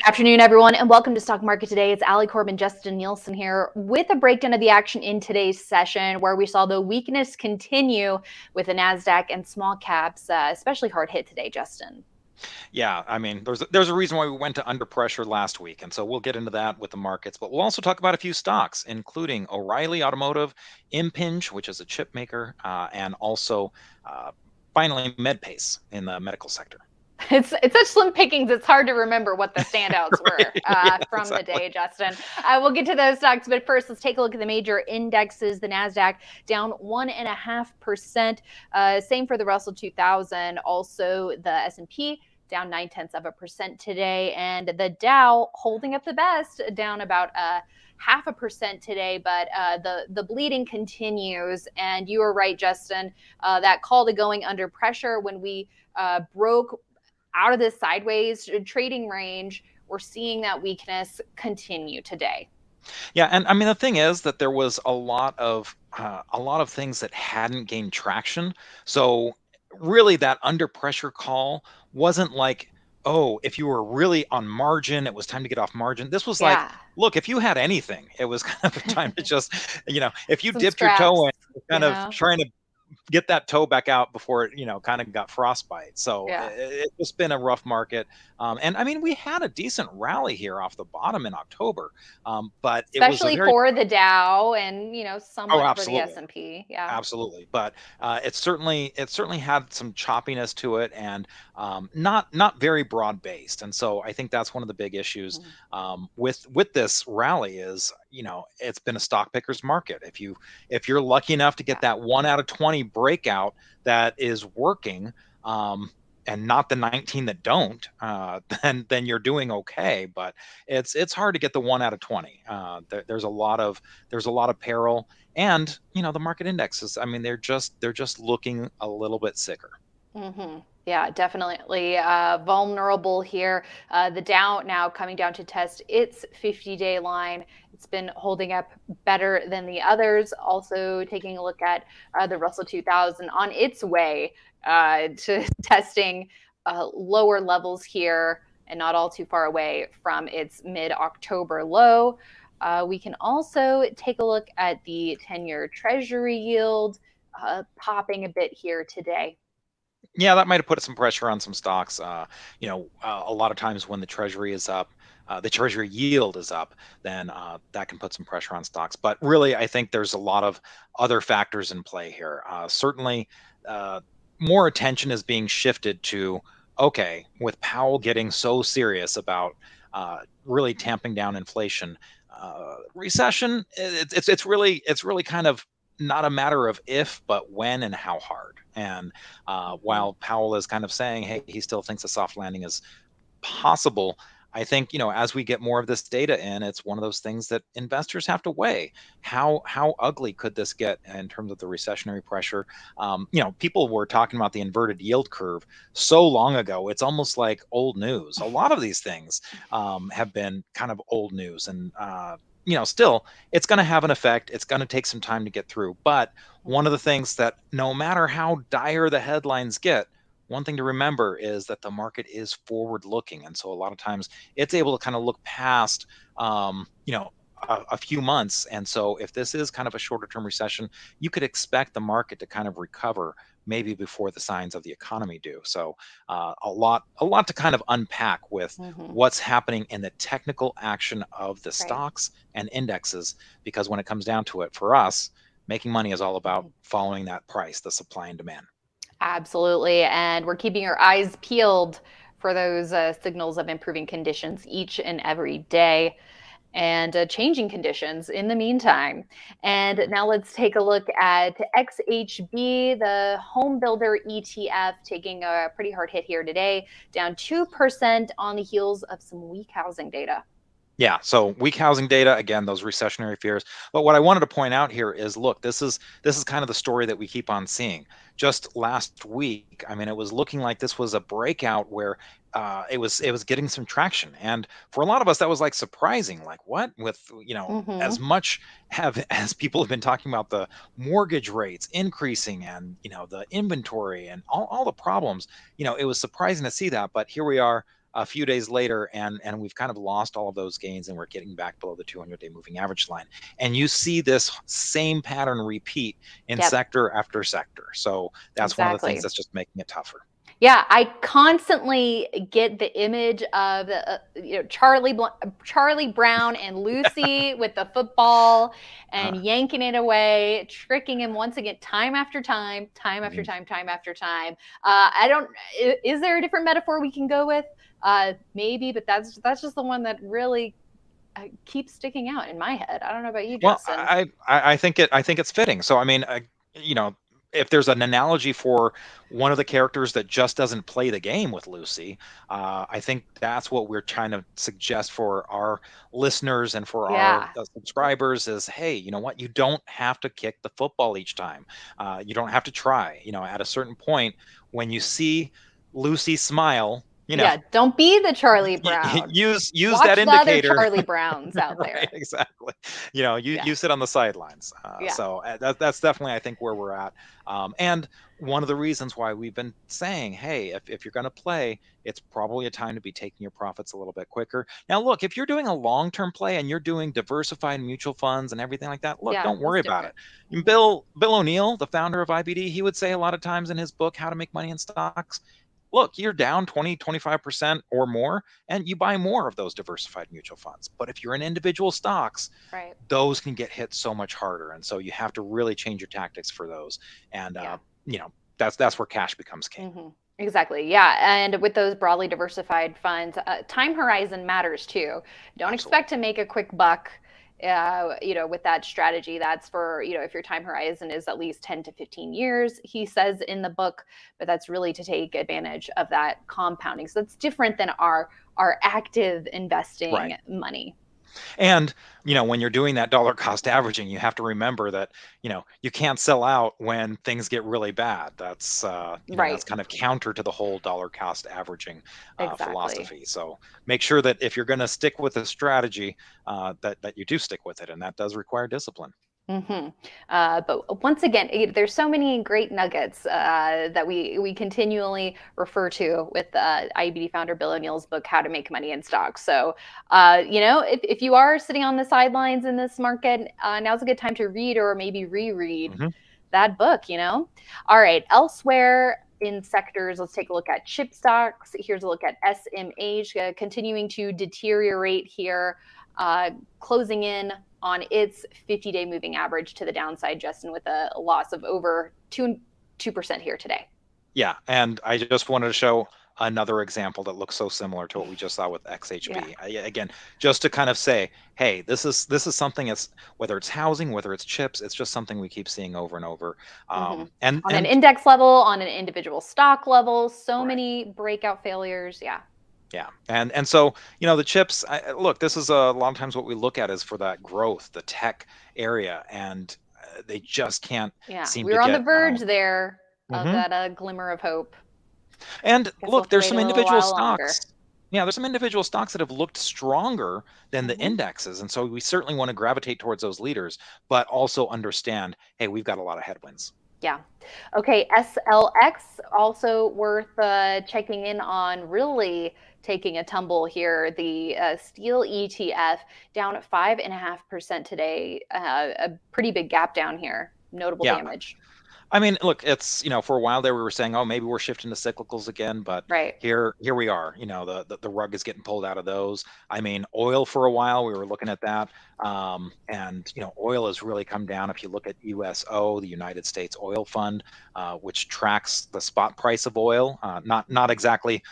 Afternoon, everyone, and welcome to Stock Market Today. It's Ali Corbin, Justin Nielsen here with a breakdown of the action in today's session, where we saw the weakness continue with the NASDAQ and small caps, especially hard hit today, Justin. Yeah, I mean, there's a reason why we went to under pressure last week, and so we'll get into that with the markets. But we'll also talk about a few stocks, including O'Reilly Automotive, Impinj, which is a chip maker, and also finally Medpace in the medical sector. It's such slim pickings, it's hard to remember what the standouts were from the Exactly. day, Justin. We'll get to those stocks, but first, let's take a look at the major indexes. The NASDAQ down 1.5%. Same for the Russell 2000. Also, the S&P down 0.9% today, and the Dow holding up the best, down about 0.5% today, but the bleeding continues. And you were right, Justin, that call to going under pressure when we broke out of this sideways trading range, we're seeing that weakness continue today. Yeah, and I mean the thing is that there was a lot of things that hadn't gained traction. So really, that under pressure call wasn't like, oh, if you were really on margin, it was time to get off margin. This was like, Yeah. look, if you had anything, it was kind of a time to just, if you Some dipped your scraps, toe in, kind of trying to get that toe back out before it, kind of got frostbite. So Yeah. it's just been a rough market. And I mean, we had a decent rally here off the bottom in October, but it was a Especially very, for the Dow and, oh, somewhat for the absolutely. S&P. Yeah. Absolutely, but it certainly had some choppiness to it, and not very broad based. And so I think that's one of the big issues with this rally is it's been a stock picker's market. If you're lucky enough to get that 1 out of 20 breakout that is working, and not the 19 that don't, then you're doing okay. But it's hard to get the 1 out of 20. There's a lot of peril. And the market indexes, I mean, they're just looking a little bit sicker. Yeah, definitely vulnerable here. The Dow now coming down to test its 50-day line. It's been holding up better than the others. Also, taking a look at the Russell 2000 on its way to testing lower levels here, and not all too far away from its mid-October low. We can also take a look at the 10-year Treasury yield popping a bit here today. Yeah, that might have put some pressure on some stocks. A lot of times when the treasury is up, the treasury yield is up, then that can put some pressure on stocks. But really, I think there's a lot of other factors in play here. Certainly, uh, more attention is being shifted to, okay, with Powell getting so serious about really tamping down inflation, recession. It's really kind of not a matter of if, but when and how hard. And while Powell is kind of saying, hey, he still thinks a soft landing is possible, I think, as we get more of this data in, it's one of those things that investors have to weigh. How ugly could this get in terms of the recessionary pressure? People were talking about the inverted yield curve so long ago. It's almost like old news. A lot of these things have been kind of old news, and still, it's going to have an effect. It's going to take some time to get through. But one of the things that, no matter how dire the headlines get, one thing to remember is that the market is forward looking. And so a lot of times it's able to kind of look past, a few months. And so if this is kind of a shorter term recession, you could expect the market to kind of recover maybe before the signs of the economy do. So a lot to kind of unpack with what's happening in the technical action of the Right. stocks and indexes, because when it comes down to it, for us, making money is all about following that price, the supply and demand. Absolutely. And we're keeping our eyes peeled for those signals of improving conditions each and every day, and changing conditions in the meantime. And now let's take a look at XHB, the home builder ETF, taking a pretty hard hit here today, down 2% on the heels of some weak housing data. Yeah, so weak housing data, again, those recessionary fears. But what I wanted to point out here is, look, this is kind of the story that we keep on seeing. Just last week, I mean, it was looking like this was a breakout where it was getting some traction, and for a lot of us, that was like surprising. Like, what? With as much have as people have been talking about the mortgage rates increasing, and the inventory and all the problems, it was surprising to see that. But here we are. a few days later, and we've kind of lost all of those gains, and we're getting back below the 200-day moving average line. And you see this same pattern repeat in Yep. sector after sector. So that's one of the things Exactly. that's just making it tougher. Yeah, I constantly get the image of Charlie Brown and Lucy with the football and yanking it away, tricking him once again, time after time, time after time, time after time. I don't. Is there a different metaphor we can go with? Maybe, but that's just the one that really keeps sticking out in my head. I don't know about you, Well, Justin. I think it's fitting. So I mean, you know, if there's an analogy for one of the characters that just doesn't play the game with Lucy, I think that's what we're trying to suggest for our listeners and for our Yeah. subscribers is, hey, you know what? You don't have to kick the football each time. You don't have to try. You know, at a certain point, when you see Lucy smile, you know, Yeah, don't be the Charlie Brown. use Watch that the other indicator. Charlie Browns out Right, there. exactly. You know, Yeah. you sit on the sidelines. Yeah. So that's definitely, I think, where we're at. And one of the reasons why we've been saying, hey, if you're going to play, it's probably a time to be taking your profits a little bit quicker. Now, look, if you're doing a long-term play and you're doing diversified mutual funds and everything like that, look, Yeah, don't that's worry about different. it. And Bill O'Neill, the founder of IBD, he would say a lot of times in his book, How to Make Money in Stocks, look, you're down 20, 25% or more, and you buy more of those diversified mutual funds. But if you're in individual stocks, Right. those can get hit so much harder. And so you have to really change your tactics for those. And, Yeah. you know, that's where cash becomes king. Mm-hmm. Exactly. Yeah. And with those broadly diversified funds, time horizon matters too. Don't expect to make a quick buck. With that strategy, that's for, if your time horizon is at least 10 to 15 years, he says in the book, but that's really to take advantage of that compounding. So that's different than our active investing money. And, you know, when you're doing that dollar cost averaging, you have to remember that, you know, you can't sell out when things get really bad. That's, that's kind of counter to the whole dollar cost averaging philosophy. So make sure that if you're going to stick with a strategy, that you do stick with it. And that does require discipline. Mm-hmm. But once again, there's so many great nuggets that we continually refer to with IBD founder Bill O'Neill's book, How to Make Money in Stocks. So, if you are sitting on the sidelines in this market, now's a good time to read or maybe reread that book, All right, elsewhere in sectors, let's take a look at chip stocks. Here's a look at SMH continuing to deteriorate here, closing in on its 50-day moving average to the downside, Justin, with a loss of over 2% here today. Yeah, and I just wanted to show another example that looks so similar to what we just saw with XHB. Again, just to kind of say, hey, this is something that's, whether it's housing, whether it's chips, it's just something we keep seeing over and over. And on an index level, on an individual stock level, so many breakout failures. Yeah. Yeah. And so, the chips, look, this is a lot of times what we look at is for that growth, the tech area, and they just can't seem to get. We're on the verge there of that glimmer of hope. And look, there's some individual stocks. Yeah, there's some individual stocks that have looked stronger than the indexes. And so we certainly want to gravitate towards those leaders, but also understand, hey, we've got a lot of headwinds. Yeah. Okay. SLX also worth checking in on, really taking a tumble here. The steel ETF down at 5.5% today. A pretty big gap down here. Notable damage. I mean, look, it's, for a while there we were saying, oh, maybe we're shifting to cyclicals again, but here we are. The rug is getting pulled out of those. I mean, oil for a while we were looking at that, and oil has really come down. If you look at USO, the United States Oil Fund, which tracks the spot price of oil, not exactly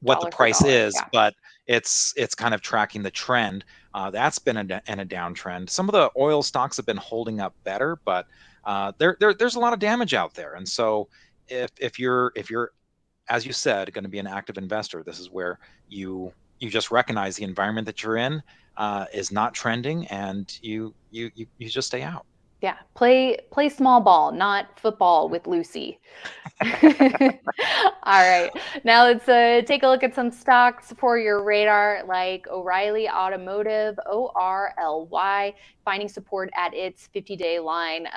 what the price is, but it's kind of tracking the trend. That's been in a downtrend. Some of the oil stocks have been holding up better, but there's a lot of damage out there. And so if you're, as you said, going to be an active investor, this is where you just recognize the environment that you're in is not trending, and you just stay out. Yeah, play small ball, not football with Lucy. All right, now let's take a look at some stocks for your radar, like O'Reilly Automotive, ORLY, finding support at its 50-day line,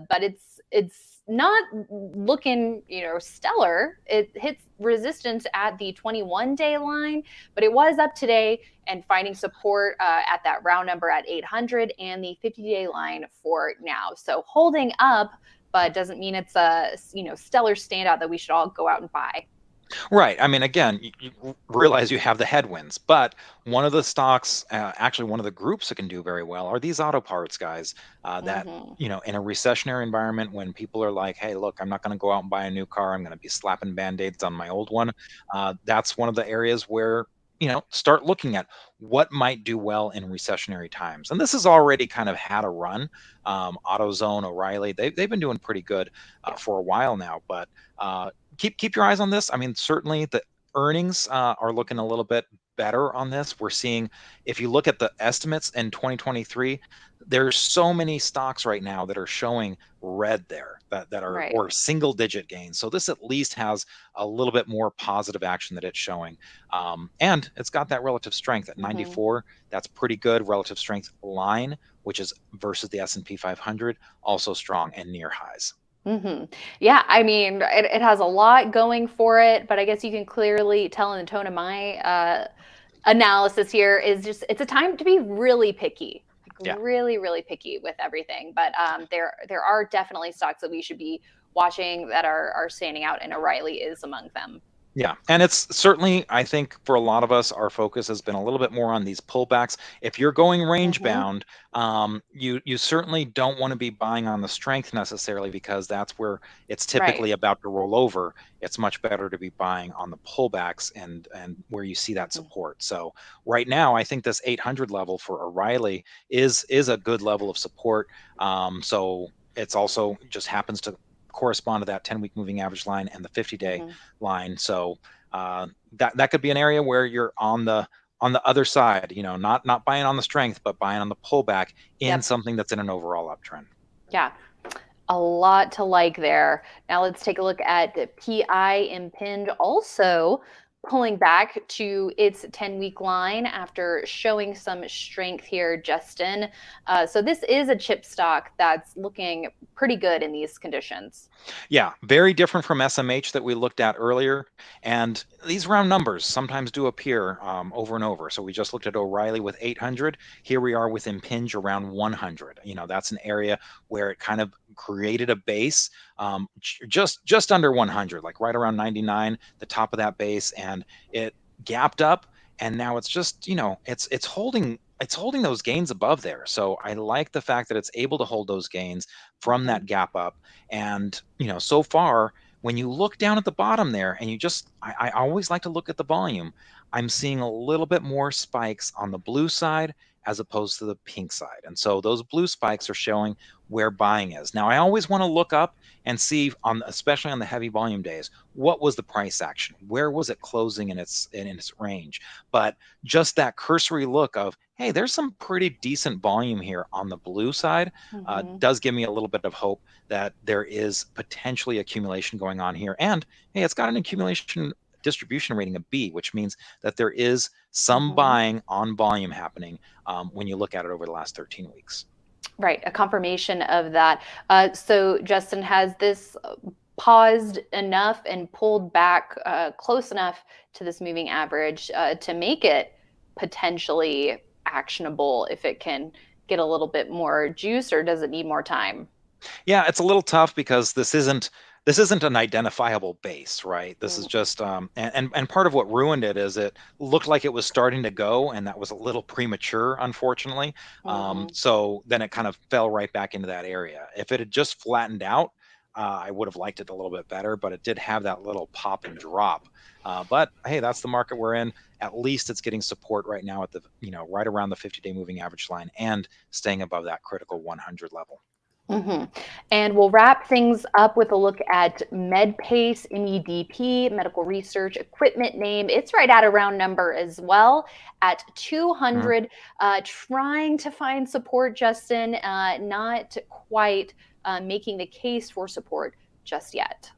but it's not looking, stellar. It hits resistance at the 21-day line, but it was up today and finding support at that round number at 800 and the 50-day line for now. So holding up, but doesn't mean it's a stellar standout that we should all go out and buy. Right. I mean, again, you realize you have the headwinds, but one of the stocks, actually one of the groups that can do very well are these auto parts guys. That Mm-hmm. in a recessionary environment, when people are like, "Hey, look, I'm not going to go out and buy a new car. I'm going to be slapping band-aids on my old one." That's one of the areas where start looking at what might do well in recessionary times. And this has already kind of had a run. AutoZone, O'Reilly, they've been doing pretty good Yeah. for a while now, but. Keep your eyes on this. I mean, certainly the earnings are looking a little bit better on this. We're seeing, if you look at the estimates in 2023, there's so many stocks right now that are showing red there that are Right. or single digit gains. So this at least has a little bit more positive action that it's showing, and it's got that relative strength at Mm-hmm. 94. That's pretty good. Relative strength line, which is versus the S&P 500, also strong and near highs. Mm-hmm. Yeah, I mean, it has a lot going for it, but I guess you can clearly tell in the tone of my analysis here is just it's a time to be really picky, like Yeah. really, really picky with everything. But there are definitely stocks that we should be watching that are standing out, and O'Reilly is among them. Yeah, and it's certainly, I think, for a lot of us, our focus has been a little bit more on these pullbacks. If you're going range Mm-hmm. bound, you certainly don't want to be buying on the strength necessarily, because that's where it's Right. typically about to roll over. It's much better to be buying on the pullbacks and where you see that Mm-hmm. support. So right now, I think this 800 level for O'Reilly is a good level of support. So it's also just happens to correspond to that 10-week moving average line and the 50-day Mm-hmm. line. So that could be an area where you're on the other side, not buying on the strength, but buying on the pullback in Yep. something that's in an overall uptrend. Yeah. A lot to like there. Now let's take a look at the PI Impinj also pulling back to its 10-week line after showing some strength here, Justin. So this is a chip stock that's looking pretty good in these conditions. Yeah, very different from SMH that we looked at earlier. And these round numbers sometimes do appear over and over. So we just looked at O'Reilly with 800. Here we are with Impinj around 100. That's an area where it kind of created a base, just under 100, like right around 99, the top of that base, and it gapped up. And now it's just, it's holding those gains above there. So I like the fact that it's able to hold those gains from Mhm. that gap up. And, so far, when you look down at the bottom there and I always like to look at the volume, I'm seeing a little bit more spikes on the blue side as opposed to the pink side. And so those blue spikes are showing where buying is. Now, I always want to look up and see especially on the heavy volume days, what was the price action? Where was it closing in its range? But just that cursory look of, hey, there's some pretty decent volume here on the blue side, Mhm. does give me a little bit of hope that there is potentially accumulation going on here. And hey, it's got an accumulation distribution rating of B, which means that there is some Mhm. buying on volume happening when you look at it over the last 13 weeks. Right, a confirmation of that. So Justin, has this paused enough and pulled back close enough to this moving average to make it potentially actionable if it can get a little bit more juice, or does it need more time? Yeah, it's a little tough because this isn't an identifiable base, right? This is Mm, just and part of what ruined it is it looked like it was starting to go, and that was a little premature, unfortunately. mhm. So then it kind of fell right back into that area. If it had just flattened out, I would have liked it a little bit better, but it did have that little pop and drop. But hey, that's the market we're in. At least it's getting support right now at the right around the 50-day moving average line and staying above that critical 100 level. Hmm. And we'll wrap things up with a look at Medpace, MEDP, medical research equipment name. It's right at a round number as well at 200, trying to find support, Justin, not quite making the case for support just yet.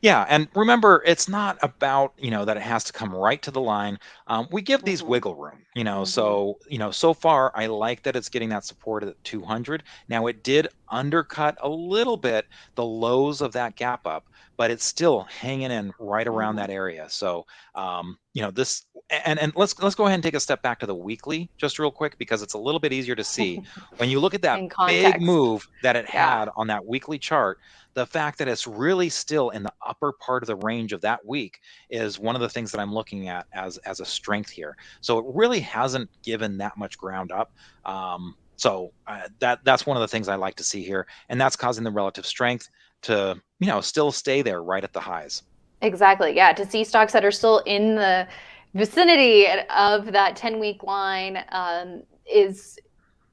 Yeah, and remember, it's not about that it has to come right to the line. We give these Hmm. wiggle room, Hmm. so so far I like that it's getting that support at 200. Now it did undercut a little bit the lows of that gap up, but it's still hanging in right around that area. So, this, and let's go ahead and take a step back to the weekly just real quick, because it's a little bit easier to see. When you look at that In big context. move that it Yeah. had on that weekly chart, the fact that it's really still in the upper part of the range of that week is one of the things that I'm looking at as a strength here. So it really hasn't given that much ground up. That's one of the things I like to see here, and that's causing the relative strength to still stay there right at the highs. Exactly. Yeah. To see stocks that are still in the vicinity of that 10-week line is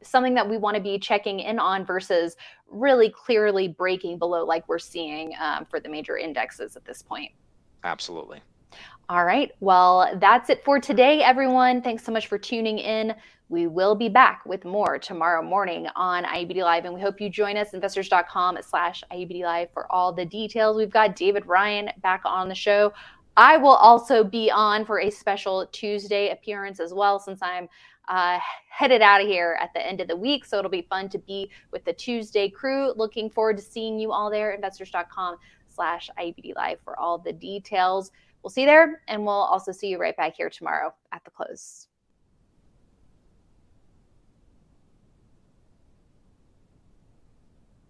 something that we want to be checking in on versus really clearly breaking below like we're seeing for the major indexes at this point. Absolutely. All right. Well, that's it for today, everyone. Thanks so much for tuning in. We will be back with more tomorrow morning on IUBD Live, and we hope you join us, investors.com/IUBD Live, for all the details. We've got David Ryan back on the show. I will also be on for a special Tuesday appearance as well, since I'm headed out of here at the end of the week. So it'll be fun to be with the Tuesday crew. Looking forward to seeing you all there, investors.com/IUBD Live, for all the details. We'll see you there, and we'll also see you right back here tomorrow at the close.